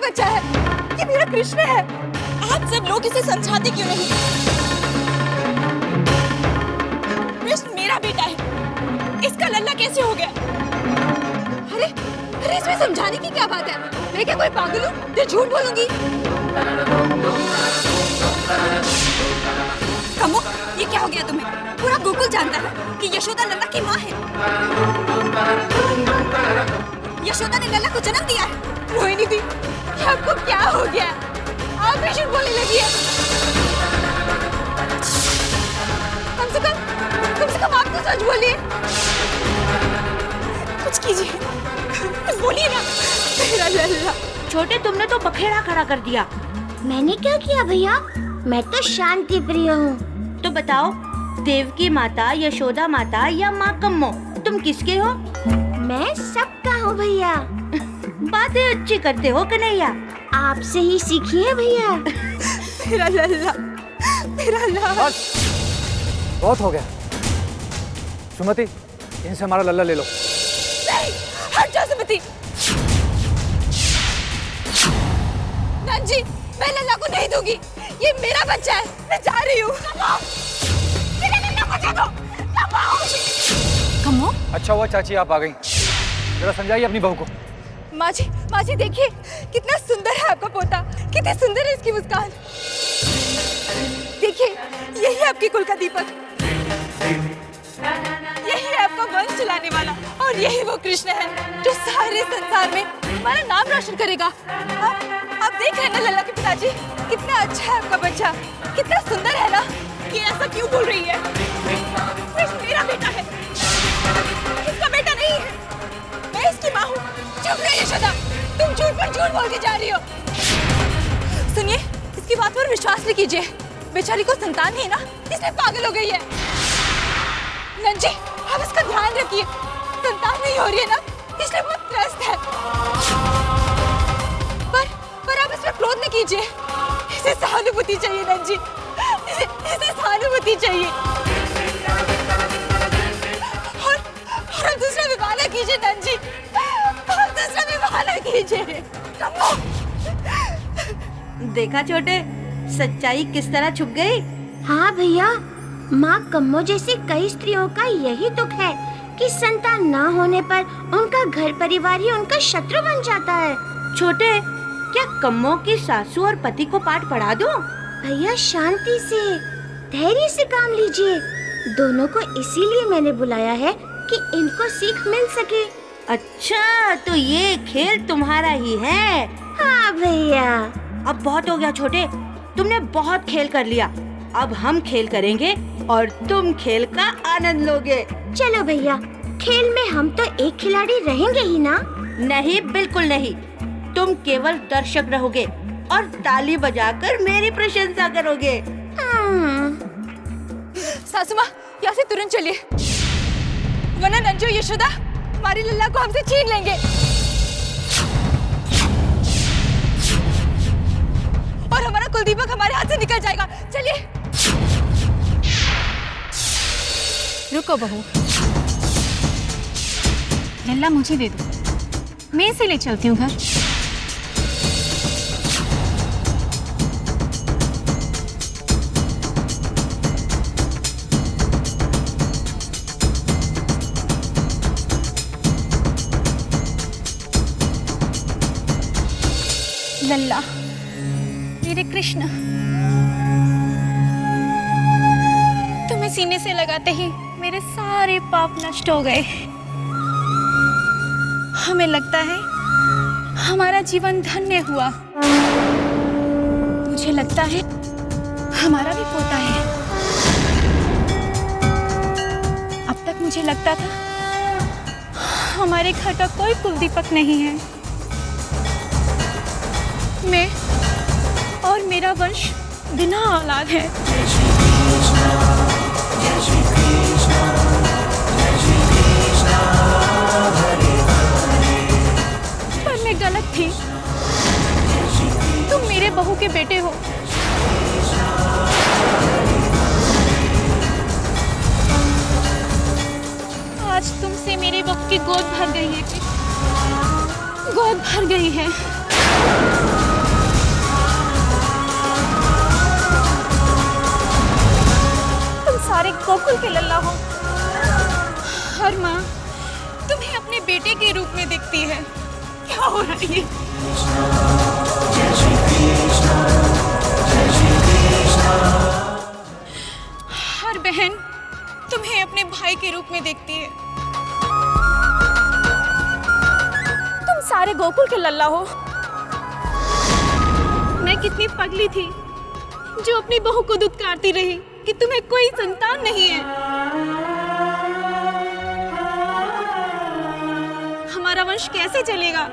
बच्चा है, ये मेरा कृष्ण है। आप सब लोग इसे समझाते क्यों नहीं? कृष्ण मेरा बेटा है, इसका लल्ला कैसे हो गया? अरे अरे इसमें समझाने की क्या बात है? मैं क्या कोई पागल हूँ जो झूठ बोलूंगी? कमो, ये क्या हो गया तुम्हें? पूरा गोकुल जानता है कि यशोदा लल्ला की माँ है। यशोदा ने लल्ला को जन्म दिया है। रोहिणी दी, आपको क्या हो गया? आप भी झूठ बोलने लगी है। कम से कम आप तो सच बोलिए। कुछ कीजिए, कुछ बोलिए ना। मेरा लल्ला। छोटे, तुमने तो बखेड़ा खड़ा कर दिया। मैंने क्या किया भैया? मैं तो शांति प्रिय हूँ। तो बताओ, देवकी माता, यशोदा माता या माँ कम्मो, तुम किसके हो? मैं सबका हूँ भैया। बातें अच्छी करते हो कन्हैया। आपसे ही सीखी है भैया। मेरा लल्ला, मेरा लल्ला। बहुत हो गया। सुमति, इनसे हमारा लल्ला ले लो। नहीं, हट जाओ सुमति। नंजी, मैं लल्ला को नहीं दूंगी। ये मेरा बच्चा है, मैं जा रही हूँ। मेरा लल्ला मुझे दो। कमो? अच्छा हुआ चाची आप आ गई। जरा समझाइए अपनी बहू को। माँ जी देखिए, कितना सुंदर है आपका पोता, कितनी सुंदर है इसकी मुस्कान। देखिए, यही है आपके कुल का दीपक, यही है आपका वंश चलाने वाला, और यही वो कृष्ण है जो सारे संसार में हमारा नाम रोशन करेगा। आप देख रहे हैं ना लल्ला के पिताजी, कितना अच्छा है आपका बच्चा, कितना सुंदर है ना। ये ऐसा क्यों बोल रही है? कृष्ण मेरा बेटा है, इसका बेटा नहीं है। मैं इसकी माँ हूँ। चुप रहिए यशोदा, तुम झूठ पर झूठ बोल के जा रही हो। सुनिए, इसकी बात पर विश्वास नहीं कीजिए। बेचारी को संतान नहीं है ना, इसलिए पागल हो गई है। नंजी, आप इसका ध्यान रखिए, संतान नहीं हो रही है ना, इसलिए बहुत त्रस्त है। पर आप इस पर क्रोध नहीं कीजिए। इसे सहानुभूति चाहिए नंजी, इसे सहानुभूति चाहिए। और दूसरा विवाह न कीजिए नंजी, और दूसरा विवाह न कीजिए। देखा छोटे, सच्चाई किस तरह छुप गई। हाँ भैया, माँ कम्मो जैसी कई स्त्रियों का यही दुख है कि संतान ना होने पर उनका घर परिवार ही उनका शत्रु बन जाता है। छोटे, क्या कम्मो की सासू और पति को पाठ पढ़ा दूं? भैया शांति से, धैर्य से काम लीजिए। दोनों को इसीलिए मैंने बुलाया है कि इनको सीख मिल सके। अच्छा, तो ये खेल तुम्हारा ही है? हाँ भैया। अब बहुत हो गया छोटे, तुमने बहुत खेल कर लिया। अब हम खेल करेंगे और तुम खेल का आनंद लोगे। चलो भैया, खेल में हम तो एक खिलाड़ी रहेंगे ही ना? नहीं, बिल्कुल नहीं। तुम केवल दर्शक रहोगे और ताली बजाकर मेरी प्रशंसा करोगे। सासू माँ, यहाँ से तुरंत चलिए, वरना नंजू यशोदा हमारी लल्ला को हमसे छीन लेंगे। और हमारा कुलदीपक हमारे हाथ से निकल जाएगा। चलिए। रुको बहू, लल्ला मुझे दे दो, मैं इसे ले चलती हूँ घर। लल्ला, मेरे कृष्ण, तुम्हें सीने से लगाते ही मेरे सारे पाप नष्ट हो गए। हमें लगता है हमारा जीवन धन्य हुआ। मुझे लगता है हमारा भी पोता है। अब तक मुझे लगता था हमारे घर का कोई कुलदीपक नहीं है। मैं और मेरा वंश बिना औलाद है। पर मैं गलत थी। तुम मेरे बहू के बेटे हो। आज तुमसे मेरे बहू की गोद भर गई है। गोद भर गई है। गोकुल के लल्ला हो और माँ तुम्हें अपने बेटे के रूप में देखती है। क्या हो रहा है ये? और बहन तुम्हें अपने भाई के रूप में देखती है। तुम सारे गोकुल के लल्ला हो। मैं कितनी पगली थी जो अपनी बहू को दुत्कारती रही कि तुम्हें कोई संतान नहीं है। हमारा वंश कैसे चलेगा?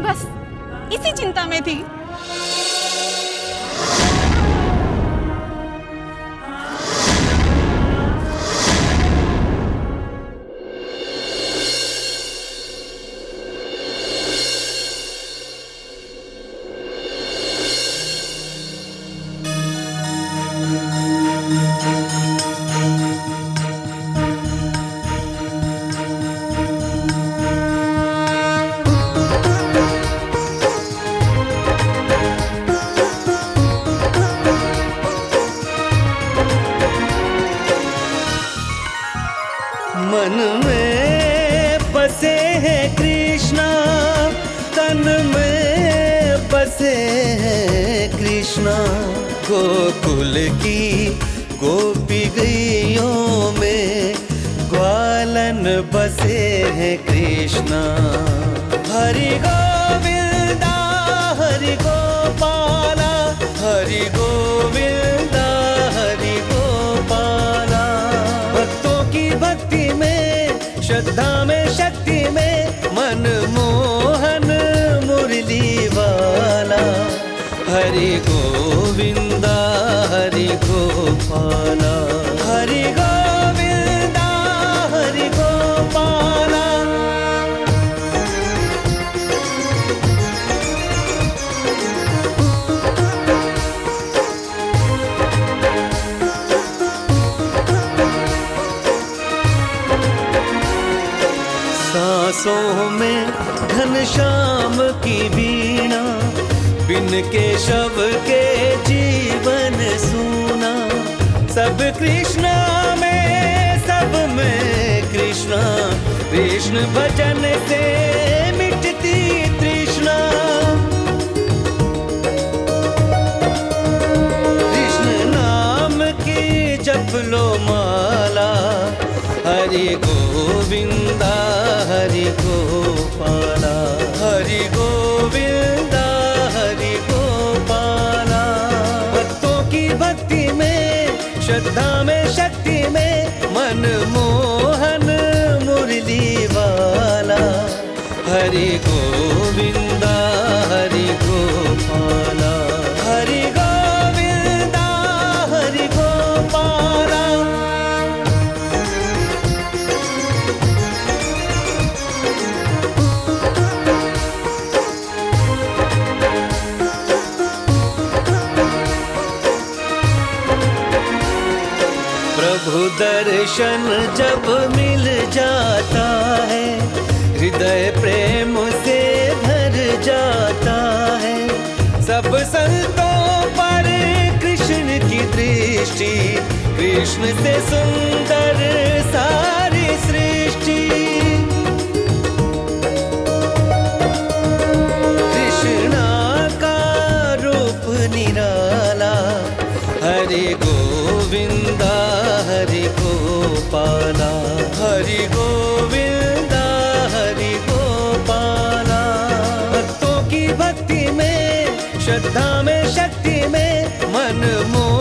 बस इसी चिंता में थी। मन में बसे हैं कृष्णा, तन में बसे हैं कृष्णा। गोकुल की गोपी गैयों में ग्वालन बसे हैं कृष्णा। हरि गोविंदा हरि गोपाला, हरि गोविंदा हरि गोपाला। भक्तों की भक्ति में, श्रद्धा में, शक्ति में, मन मोहन मुरली वाला। हरि गोविंदा हरि गोपाला, हरि गोविंदा हरि गोपाला। सांसों में घनश्याम की वीणा, बिन केशव के जीवन सूना। सब कृष्णा में, सब में कृष्णा। कृष्ण भजन से मिटती तृष्णा। कृष्ण नाम की जप लो माला। हरि गोविंदा हरि गोपाला, हरि गोविंदा हरि गोपाला। भक्तों की भक्ति में, श्रद्धा में, शक्ति में, मन मोहन मुरली वाला। हरि गोविंदा हरि गोपाला, हरि गोविंदा हरि गोपाला। प्रभु दर्शन जब मिल जाता है, हृदय प्रेम से भर जाता है। सब संतों पर कृष्ण की दृष्टि, कृष्ण से सुंदर सारी सृष्टि। कृष्णा का रूप निराला। हरि गोविंदा हरि गोपाला, हरि गोविंदा हरि गोपाला। भक्तों की भक्ति में, श्रद्धा में, शक्ति में, मन मोहन